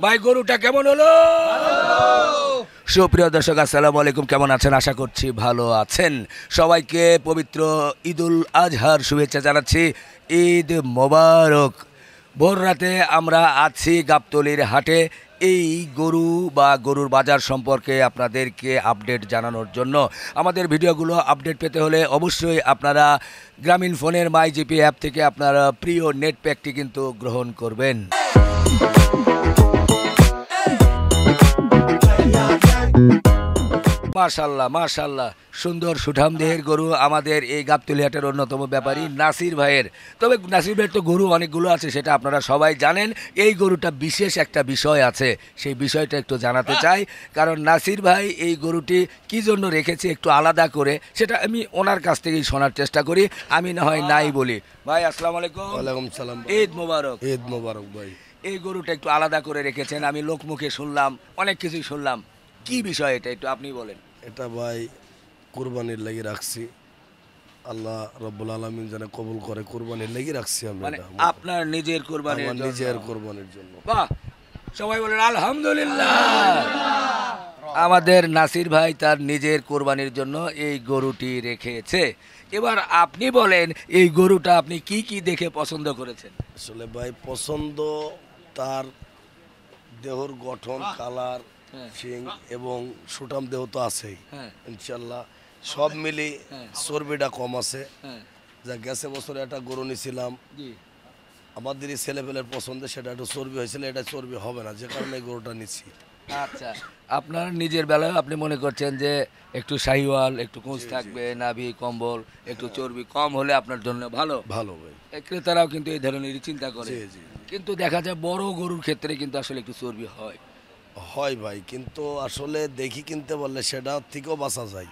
ভাই গরুটা কেমন হলো? সুপ্রিয় দর্শক আসসালামু আলাইকুম, কেমন আছেন? আশা করছি ভালো আছেন। সবাইকে পবিত্র ঈদুল আজহার শুভেচ্ছা জানাচ্ছি। ঈদ মোবারক। ভোর রাতে আমরা আছি গাবতলীর হাটে এই গরু বা গরুর বাজার সম্পর্কে আপনাদেরকে আপডেট জানানোর জন্য। আমাদের ভিডিওগুলো আপডেট পেতে হলে অবশ্যই আপনারা গ্রামীণ ফোনের মাই জিপি অ্যাপ থেকে আপনারা প্রিয় নেট প্যাকটি কিন্তু গ্রহণ করবেন। মাশাল্লাহ মাশাল্লাহ, সুন্দর সুঠাম দেহের গরু আমাদের এই গাবতলী হাটের অন্যতম ব্যাপারী নাসির ভাইয়ের। তবে নাসির ভাইয়ের তো গরু অনেকগুলো আছে, সেটা আপনারা সবাই জানেন। এই গরুটা বিশেষ একটা বিষয় আছে, সেই বিষয়টা একটু জানাতে চাই। কারণ নাসির ভাই এই গরুটি কী জন্য রেখেছে একটু আলাদা করে, সেটা আমি ওনার কাছ থেকেই শোনার চেষ্টা করি, আমি না হয় নাই বলি। ভাই আসসালামু আলাইকুম। ওয়ালাইকুম সালাম। ঈদ মোবারক। ঈদ মোবারক ভাই। এই গরুটা একটু আলাদা করে রেখেছেন, আমি লোকমুখে শুনলাম, অনেক কিছুই শুনলাম। কি বিষয় এটা একটু আপনি বলেন। এটা ভাই কুরবানির লাগি রাখছি, আল্লাহ রব্বুল আলামিন যেন কবুল করে, কুরবানির লাগি রাখছি আমি। মানে আপনার নিজের কুরবানির আমার জন্য? নিজের কুরবানির জন্য। বাহ, সবাই বলেন আলহামদুলিল্লাহ। আমাদের নাসির ভাই তার নিজের কুরবানির জন্য এই গরুটি রেখেছে। এবার আপনি বলেন এই গরুটা আপনি কি কি দেখে পছন্দ করেছেন? আসলে ভাই পছন্দ তার দেহর গঠন, কালার, শিং এবং সুঠাম দেহ তো আছেই ইনশাল্লাহ। সব মিলি চর্বিটা কম আছে। যা গেছে বছরে একটা গরু নিয়েছিলাম, আমাদেরই ছেলেপেলের পছন্দে, সেটা একটু চর্বি হয়েছিল, এটা চর্বি হবে না, যে কারণে এই গরুটা নিচ্ছি। আচ্ছা, আপনার নিজের বেলায় আপনি মনে করছেন যে একটু শাহিওয়াল, একটু কোঁচ থাকবে, নাভি কম্বল, একটু চর্বি কম হলে আপনার জন্য ভালো। ভালো ভাই। ক্রেতারাও কিন্তু এই ধরনেরই চিন্তা করে। জি জি। কিন্তু দেখা যায় বড় গরুর ক্ষেত্রে কিন্তু আসলে একটু চর্বি হয়। হয় ভাই, কিন্তু আসলে দেখি কিনতে বললে সেটা থেকেও বাঁচা যায়।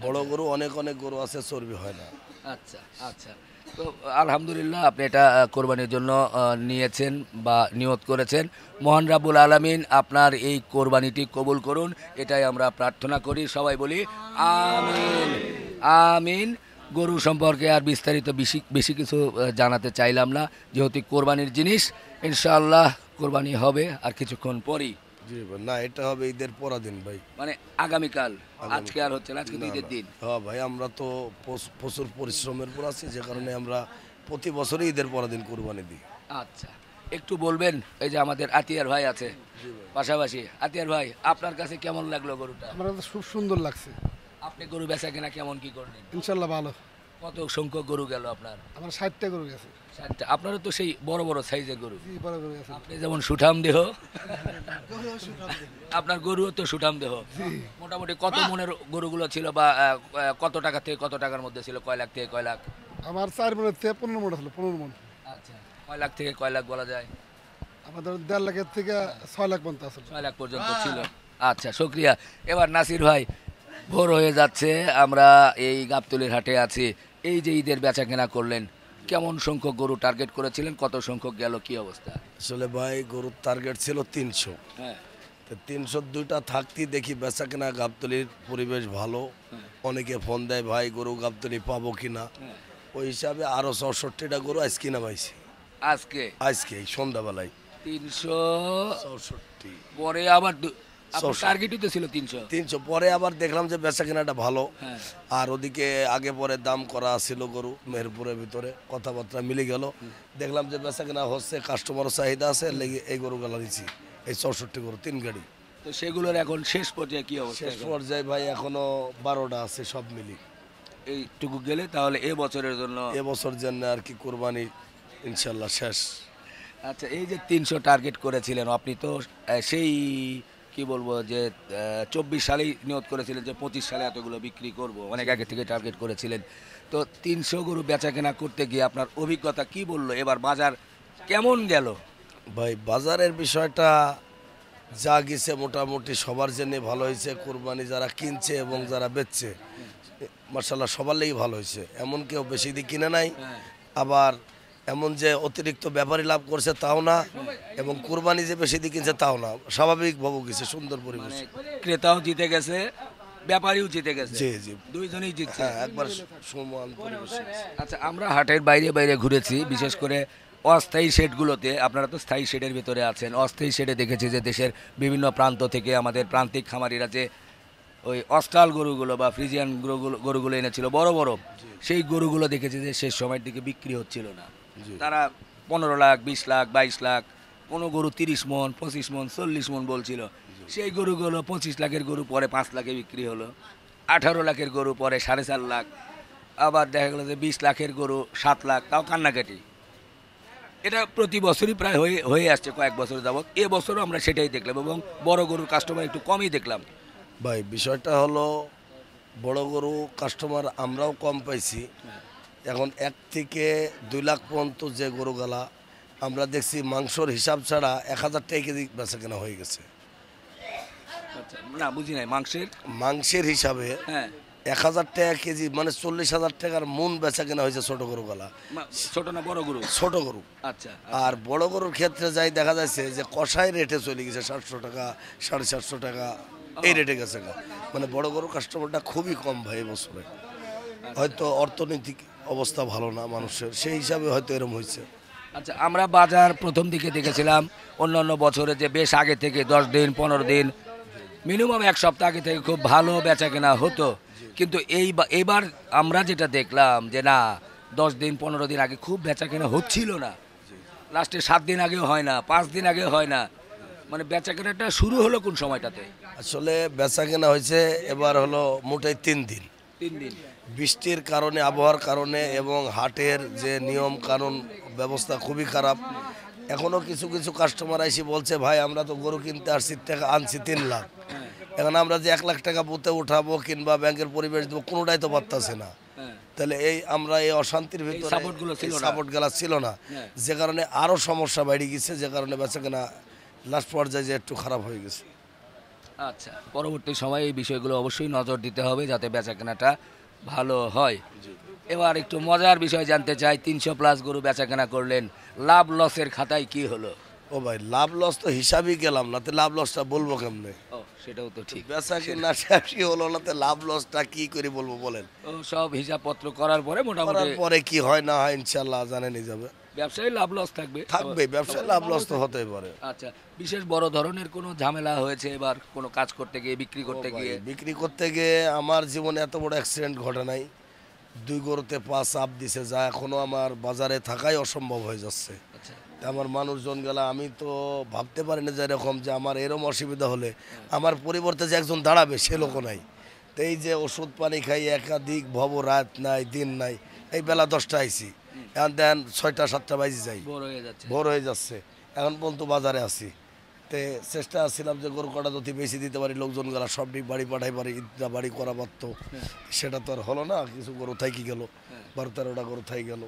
বড় গরু অনেক অনেক গরু আছে, চর্বি হয় না। আচ্ছা আচ্ছা, তো আলহামদুলিল্লাহ আপনি এটা কোরবানির জন্য নিয়েছেন বা নিয়ত করেছেন। মহান রাব্বুল আলামিন আপনার এই কোরবানিটি কবুল করুন, এটাই আমরা প্রার্থনা করি। সবাই বলি আমিন আমিন। গরু সম্পর্কে আর বিস্তারিত বেশি বেশি কিছু জানাতে চাইলাম না, যেহেতু কোরবানির জিনিস। ইনশাআল্লাহ কোরবানি হবে আর কিছুক্ষণ পরই। জি ভাই, না এটা হবে ঈদের পরের দিন ভাই, মানে আগামীকাল। আজকে আর হচ্ছে না, আজকে তো ঈদের দিন। হ্যাঁ ভাই, আমরা তো প্রচুর পরিশ্রমের পর আছি, যে কারণে আমরা প্রতি বছরই ঈদের পরের দিন কোরবানি দিই। আচ্ছা, একটু বলবেন, এই যে আমাদের আতিয়ার ভাই আছে পাশাপাশি, আতিয়ার ভাই আপনার কাছে কেমন লাগলো গরুটা? আমার কাছে খুব সুন্দর লাগছে। আপনি গরু বেচা কেনা কেমন কি করলেন? ইনশাল্লাহ ভালো। কত সংখ্যক গরু গেল আপনার? আমার 60টা গরু গেছে। 60টা? আপনারও তো সেই বড় বড় সাইজের গরু। জি, বড় গরু গেছে। আপনি যেমন সুঠাম দেহ, আপনার গরুও তো সুঠাম দেহ। মোটামুটি কত মনের গরুগুলো ছিল, বা কত টাকা থেকে কত টাকার মধ্যে ছিল? কয় লাখ থেকে কয় লাখ? আমার 4 মনের থেকে 15 মন ছিল, 15 মন। আচ্ছা, কয় লাখ থেকে কয় লাখ বলা যায়? আমাদের 1.5 লাখের থেকে 6 লাখ পর্যন্ত আছে। 6 লাখ পর্যন্ত ছিল। আচ্ছা, শুকরিয়া। এবার নাসির ভাই, ভোর হয়ে যাচ্ছে, আমরা এই গাবতলীর হাটে আছি। এই যে ঈদের বেচা কেনা করলেন, কেমন সংখ্যক গরু টার্গেট করেছিলেন? কত সংখ্যক গেল, কি অবস্থা? আসলে ভাই গরুর টার্গেট ছিল 300। হ্যাঁ, তো 302টা থাকতেই দেখি বেচা কেনা, গাবতলীর পরিবেশ ভালো, অনেকে ফোন দেয় ভাই গরু গাবতলী পাবো কিনা। ওই হিসাবে আরো 64টা গরু আজকে নামাইছি। আজকে আজকে এই সন্ধ্যাবেলায় 364। পরে আবার টার্গেটই তো ছিল 300। 300 পরে আবার দেখলাম যে বেচা কেনাটা ভালো। হ্যাঁ। আর ওদিকে আগে পরে দাম করা ছিল গরু, মেহেরপুরের ভিতরে কথাবার্তা মিলে গেল, দেখলাম যে বেচা কেনা হচ্ছে, কাস্টমারও চাহিদা আছে, লেগে এই গরুগুলো দিচ্ছি, এই 64 গরু 3 গাড়ি। তো সেগুলোর এখন শেষ পর্যায়ে কি অবস্থা? শেষ পর্যায়ে ভাই এখনো 12টা আছে সব মিলি। এইটুকু গেলে তাহলে এ বছরের জন্য, এবছর জন্য আর কি কোরবানি ইনশাল্লাহ শেষ। আচ্ছা, এই যে 300 টার্গেট করেছিলেন আপনি, তো সেই কি বলবো যে 24 সালেই নিয়ত করেছিলেন যে 25 সালে এতগুলো বিক্রি করব, অনেক আগে থেকে টার্গেট করেছিলেন। তো 300 গরু বেচা কেনা করতে গিয়ে আপনার অভিজ্ঞতা কি বললো? এবার বাজার কেমন গেল? ভাই বাজারের বিষয়টা যা গেছে মোটামুটি সবার জন্য ভালো হয়েছে। কোরবানি যারা কিনছে এবং যারা বেচছে, মার্শাল্লাহ সবার লেগে ভালো হয়েছে। এমন কেউ বেশি দিয়ে কিনে নাই, আবার এমন যে অতিরিক্ত ব্যাপারী লাভ করছে তাও না, এবং কোরবানি যে বেশি দিয়ে কিনছে তাও না, স্বাভাবিকভাবে গেছে, সুন্দর পরিবেশ। ক্রেতাও জিতে গেছে, ব্যাপারীও জিতে গেছে। জি জি, দুইজনেই জিতছে। হ্যাঁ একবার সমান পরিবেশ। আচ্ছা, আমরা হাটের বাইরে বাইরে ঘুরেছি, বিশেষ করে অস্থায়ী শেডগুলোতে, আপনারা তো স্থায়ী শেডের ভিতরে আছেন, অস্থায়ী শেডে দেখেছি যে দেশের বিভিন্ন প্রান্ত থেকে আমাদের প্রান্তিক খামারিরা যে ওই অস্ট্রাল গরুগুলো বা ফ্রিজিয়ান গরুগুলো এনেছিল বড় বড়, সেই গরুগুলো দেখেছি যে শেষ সময়ের দিকে বিক্রি হচ্ছিল না। তারা 15 লাখ, 20 লাখ, 22 লাখ, কোনো গরু 30 মন, 25 মন, 40 মন বলছিল। সেই গরুগুলো 25 লাখের গরু পরে 5 লাখে বিক্রি হলো, 18 লাখের গরু পরে 4.5 লাখ, আবার দেখা গেলো যে 20 লাখের গরু 7 লাখ, তাও কান্নাকাটি। এটা প্রতি বছরই প্রায় হয়ে আসছে কয়েক বছর যাবৎ। এবছরও আমরা সেটাই দেখলাম, এবং বড় গরুর কাস্টমার একটু কমই দেখলাম। ভাই বিষয়টা হলো বড় গরু কাস্টমার আমরাও কম পাইছি। এখন 1 থেকে 2 লাখ পর্যন্ত যে গরুগুলা আমরা দেখছি মাংসর হিসাব ছাড়া 1000 টাকা কেজি বেচা কেনা হয়ে গেছে। আচ্ছা, না বুঝি নাই, মাংসের হিসাবে হ্যাঁ 1000 টাকা কেজি, মানে 40,000 টাকার মন বেচা কেনা হয়েছে ছোট গরুগুলা। ছোট না বড় গরু? ছোট গরু। আচ্ছা। আর বড় গরুর ক্ষেত্রে যাই দেখা যাচ্ছে যে কষাই রেটে চলে গেছে 700 টাকা, 750 টাকা, এই রেটে গেছে না। মানে বড় গরুর কাস্টমারটা খুবই কম ভাই এবছরে। হয়তো অর্থনৈতিক অবস্থা ভালো না মানুষের, সেই হিসাবে হয়তো এরকম হয়েছে। আচ্ছা, আমরা বাজার প্রথম দিকে দেখেছিলাম অন্যান্য বছরে যে বেশ আগে থেকে 10 দিন 15 দিন মিনিমাম 1 সপ্তাহ আগে থেকে খুব ভালো বেচা কেনা হতো, কিন্তু এইবার আমরা যেটা দেখলাম যে না, 10 দিন 15 দিন আগে খুব বেচা কেনা হচ্ছিল না, লাস্টে 7 দিন আগেও হয় না, 5 দিন আগেও হয় না। মানে বেচা কেনাটা শুরু হলো কোন সময়টাতে? আসলে বেচা কেনা হয়েছে এবার হলো মোটাই 3 দিন। 3 দিন বৃষ্টির কারণে, আবহাওয়ার কারণে, এবং হাটের যে নিয়ম কানুন ব্যবস্থা খুবই খারাপ। এখনও কিছু কিছু কাস্টমার এসে বলছে ভাই আমরা তো গরু কিনতে আসছি, টাকা আনছি 3 লাখ, এখন আমরা যে 1 লাখ টাকা বুথে উঠাবো কিংবা ব্যাংকের পরিবেশ দেবো কোনোটাই তো পারতাছে না। তাহলে আমরা এই অশান্তির ভিতরে সাপোর্টগুলো ছিল না, যে কারণে আরও সমস্যা বেড়ে গেছে, যে কারণে বেচা কেনা লাস্ট পর্যায়ে যে একটু খারাপ হয়ে গেছে। আচ্ছা, পরবর্তী সময়ে এই বিষয়গুলো অবশ্যই নজর দিতে হবে যাতে বেচা কেনাটা ভালো হয়। এবার একটু মজার বিষয় জানতে চাই, 300+ গরু বেচা কেনা করলেন, লাভ লসের খাতায় কি হলো? ও ভাই লাভ লস তো হিসাবই গেলাম না, তো লাভ লসটা বলবো কেমনে? ও সেটাও তো ঠিক, বেচা কেনা শেষই হলো না, তো লাভ লসটা কি করে বলবো বলেন? ও সব হিসাবপত্র করার পরে মোটামুটি পরে কি হয় না হয় ইনশাল্লাহ জানেনই যাবে। ব্যবসায়ী লাভ লস থাকবে। ব্যবসায় লাভ লস তো হতেই পারে। আচ্ছা, বিশেষ বড় ধরনের কোনো ঝামেলা হয়েছে এবার কোনো কাজ করতে গিয়ে, বিক্রি করতে গিয়ে? বিক্রি করতে গিয়ে আমার জীবনে এত বড় অ্যাক্সিডেন্ট ঘটে নাই। 2 গরুতে 5 চাপ দিছে, যা এখনো আমার বাজারে থাকাই অসম্ভব হয়ে যাচ্ছে। আচ্ছা, আমার মানুষজন গেলা, আমি তো ভাবতে পারি না যে এরকম যে আমার এরকম অসুবিধা হলে আমার পরিবর্তে যে একজন দাঁড়াবে সে লোকও নাই। তো এই যে ওষুধ পানি খাই একাধিক ভব, রাত নাই দিন নাই, এই বেলা 10টা আইছি, এখন দেন 6টা 7টা বাজে যাই, ভোর হয়ে যাচ্ছে, এখন পর্যন্ত বাজারে আছি। তে চেষ্টা ছিলাম যে গরু কটা যদি বেশি দিতে পারি, লোকজন গেলা সব বাড়ি পাঠাই পারি, ঈদটা বাড়ি করা পারত, সেটা তো আর হলো না। কিছু গরু থাকি গেল, 12-13টা গরু থাই গেল।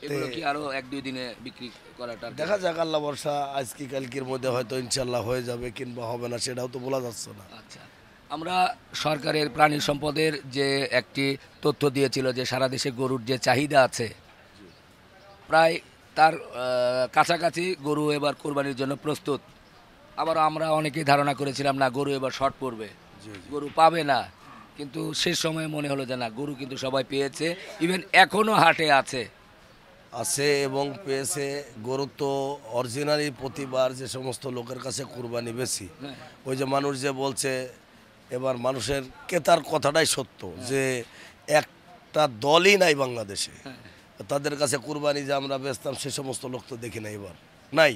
এগুলো কি আরো 1-2 দিনে বিক্রি করাটা? দেখা যাক, আল্লাহ বর্ষা, আজকে কালকের মধ্যে হয়তো ইনশাল্লাহ হয়ে যাবে কিংবা হবে না সেটাও তো বলা যাচ্ছে না। আচ্ছা, আমরা সরকারের প্রাণী সম্পদের যে একটি তথ্য দিয়েছিল যে সারা দেশে গরুর যে চাহিদা আছে প্রায় তার কাছাকাছি গরু এবার কোরবানির জন্য প্রস্তুত। আবার আমরা অনেকেই ধারণা করেছিলাম না গরু এবার শর্ট পড়বে, গরু পাবে না, কিন্তু শেষ সময়ে মনে হলো যে না, গরু কিন্তু সবাই পেয়েছে, ইভেন এখনও হাটে আছে এবং পেয়েছে। গরু তো অরিজিনালি প্রতিবার যে সমস্ত লোকের কাছে কুরবানি বেশি, ওই যে মানুষ যে বলছে, এবার মানুষের ক্রেতার কথাটাই সত্য যে একটা দলই নাই বাংলাদেশে তাদের কাছে কুরবানি যে আমরা বেচতাম সে সমস্ত লোক তো দেখি না, এবার নাই,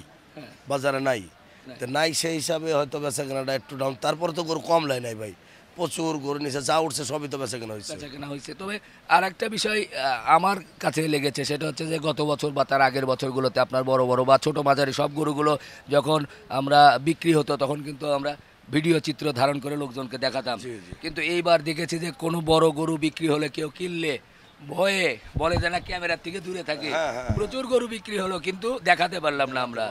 বাজারে নাই। তো নাই, সেই হিসাবে হয়তো বেচা কেনাটা একটু ডাউন। তারপরে তো গরু কম লাই নাই ভাই, প্রচুর গরু নিচে যা উঠছে সবই তো বেচা কেনা হয়েছে। তবে আর একটা বিষয় আমার কাছে লেগেছে, সেটা হচ্ছে যে গত বছর বা তার আগের বছরগুলোতে আপনার বড় বড় বা ছোট মাঝারি সব গরুগুলো যখন আমরা বিক্রি হতো তখন কিন্তু আমরা ভিডিও চিত্র ধারণ করে লোকজনকে দেখাতাম, কিন্তু এইবার দেখেছি যে কোনো বড় গরু বিক্রি হলে কেউ কিনলে ভয়ে বলে যে না ক্যামেরার থেকে দূরে থাকে। প্রচুর গরু বিক্রি হলো কিন্তু দেখাতে পারলাম না আমরা।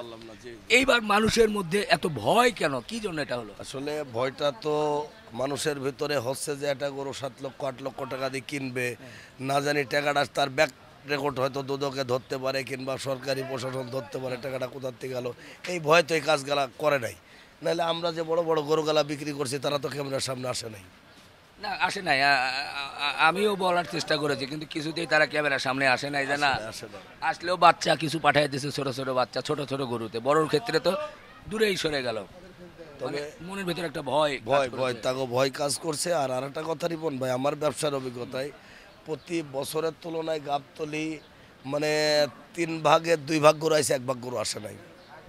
এইবার মানুষের মধ্যে এত ভয় কেন, কি জন্য এটা হলো? আসলে ভয়টা তো মানুষের ভিতরে হচ্ছে যে একটা গরু 7 লক্ষ 8 লক্ষ টাকা দিয়ে কিনবে, না জানি টাকাটা তার ব্যাক রেকর্ড হয়তো দুদকে ধরতে পারে কিংবা সরকারি প্রশাসন ধরতে পারে, টাকাটা কোথার থেকে গেল, এই ভয় তো এই কাজগুলা করে নাই। নাহলে আমরা যে বড় বড় গরুগুলা বিক্রি করছি তারা তো ক্যামেরার সামনে আসে নাই। না আসে নাই, আমিও বলার চেষ্টা করেছি কিন্তু কিছুতেই তারা ক্যামেরার সামনে আসে নাই, যে না আসে না। আসলেও বাচ্চা কিছু পাঠিয়ে দিয়েছে, ছোট ছোট বাচ্চা, ছোট ছোট গরুতে। বড়র ক্ষেত্রে তো দূরেই সরে গেল, মানে মনের ভিতরে একটা ভয় কাজ ভয় করেছে। ভয় তাকে ভয় কাজ করছে। আর আরেকটা কথা রিপন ভাই, আমার ব্যবসার অভিজ্ঞতায় প্রতি বছরের তুলনায় গাবতলি মানে 3 ভাগের 2 ভাগ গরু আছে, 1 ভাগ গরু আসে নাই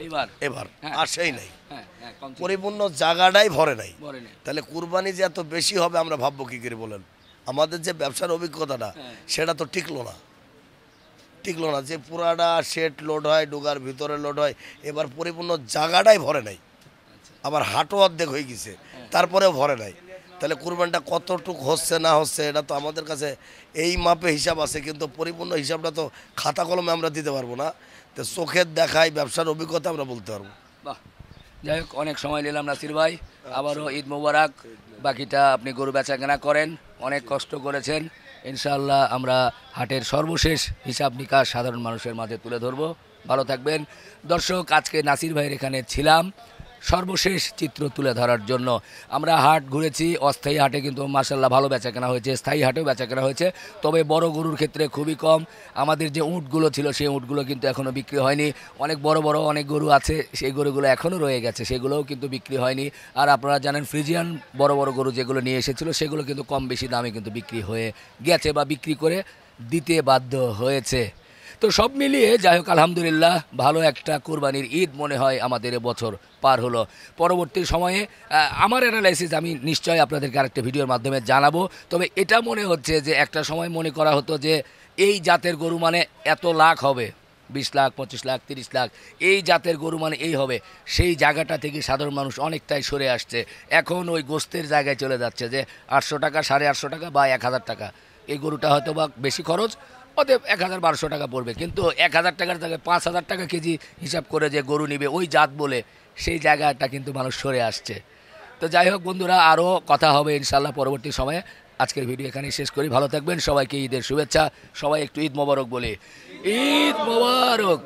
এইবার এবার, হ্যাঁ। আসেই নাই। হ্যাঁ হ্যাঁ কম ছিল, পরিপূর্ণ জায়গাটাই ভরে নাই। বলে নেই। তাহলে কুরবানি যে এত বেশি হবে আমরা ভাববো কি করে বলেন? আমাদের যে ব্যবসার অভিজ্ঞতাটা হ্যাঁ। সেটা তো টিকলো না যে পুরাটা শেড লোড হয়, ডুগার ভিতরে লোড হয়, এবার পরিপূর্ণ জায়গাটাই ভরে নাই। আবার হাটও অর্ধেক হয়ে গেছে, তারপরেও ভরে নাই। তাহলে কুরবানটা কতটুক হচ্ছে না হচ্ছে এটা তো আমাদের কাছে এই মাপে হিসাব আছে, কিন্তু পরিপূর্ণ হিসাবটা তো খাতা কলমে আমরা দিতে পারবো না। তো চোখের দেখায় ব্যবসার অভিজ্ঞতা আমরা বলতে পারবো। বাহ, যাই হোক অনেক সময় নিলাম নাসির ভাই, আবারও ঈদ মোবারক। বাকিটা আপনি গরু বেচা কেনা করেন, অনেক কষ্ট করেছেন। ইনশাআল্লাহ আমরা হাটের সর্বশেষ হিসাব নিকাশ সাধারণ মানুষের মাঝে তুলে ধরবো। ভালো থাকবেন দর্শক। আজকে নাসির ভাইয়ের এখানে ছিলাম সর্বশেষ চিত্র তুলে ধরার জন্য। আমরা হাট ঘুরেছি, অস্থায়ী হাটে কিন্তু মার্শাল্লাহ ভালো বেচা কেনা হয়েছে, স্থায়ী হাটেও বেচা কেনা হয়েছে, তবে বড় গরুর ক্ষেত্রে খুবই কম। আমাদের যে উঁটগুলো ছিল সেই উঁটগুলো কিন্তু এখনও বিক্রি হয়নি। অনেক বড় বড় অনেক গরু আছে, সেই গরুগুলো এখনও রয়ে গেছে, সেগুলোও কিন্তু বিক্রি হয়নি। আর আপনারা জানেন ফ্রিজিয়ান বড় বড় গরু যেগুলো নিয়ে এসেছিলো সেগুলো কিন্তু কম বেশি দামে কিন্তু বিক্রি হয়ে গেছে বা বিক্রি করে দিতে বাধ্য হয়েছে। তো সব মিলিয়ে যাই হোক আলহামদুলিল্লাহ ভালো একটা কোরবানির ঈদ মনে হয় আমাদের এবছর পার হলো। পরবর্তী সময়ে আমার অ্যানালাইসিস আমি নিশ্চয়ই আপনাদেরকে আরেকটা ভিডিওর মাধ্যমে জানাবো। তবে এটা মনে হচ্ছে যে একটা সময় মনে করা হতো যে এই জাতের গরু মানে এত লাখ হবে, 20 লাখ 25 লাখ 30 লাখ, এই জাতের গরু মানে এই হবে। সেই জায়গাটা থেকে সাধারণ মানুষ অনেকটাই সরে আসছে। এখন ওই গোস্তের জায়গায় চলে যাচ্ছে যে 800 টাকা 850 টাকা বা 1000 টাকা, এই গরুটা হয়তো বা বেশি খরচ, অতএব 1200 টাকা পড়বে। কিন্তু 1000 টাকার জায়গায় 5000 টাকা কেজি হিসাব করে যে গরু নিবে ওই জাত বলে, সেই জায়গাটা কিন্তু মানুষ সরে আসছে। তো যাই হোক বন্ধুরা, আরও কথা হবে ইনশাল্লাহ পরবর্তী সময়ে। আজকের ভিডিও এখানে শেষ করি, ভালো থাকবেন, সবাইকে ঈদের শুভেচ্ছা। সবাই একটু ঈদ মোবারক বলি, ঈদ মোবারক।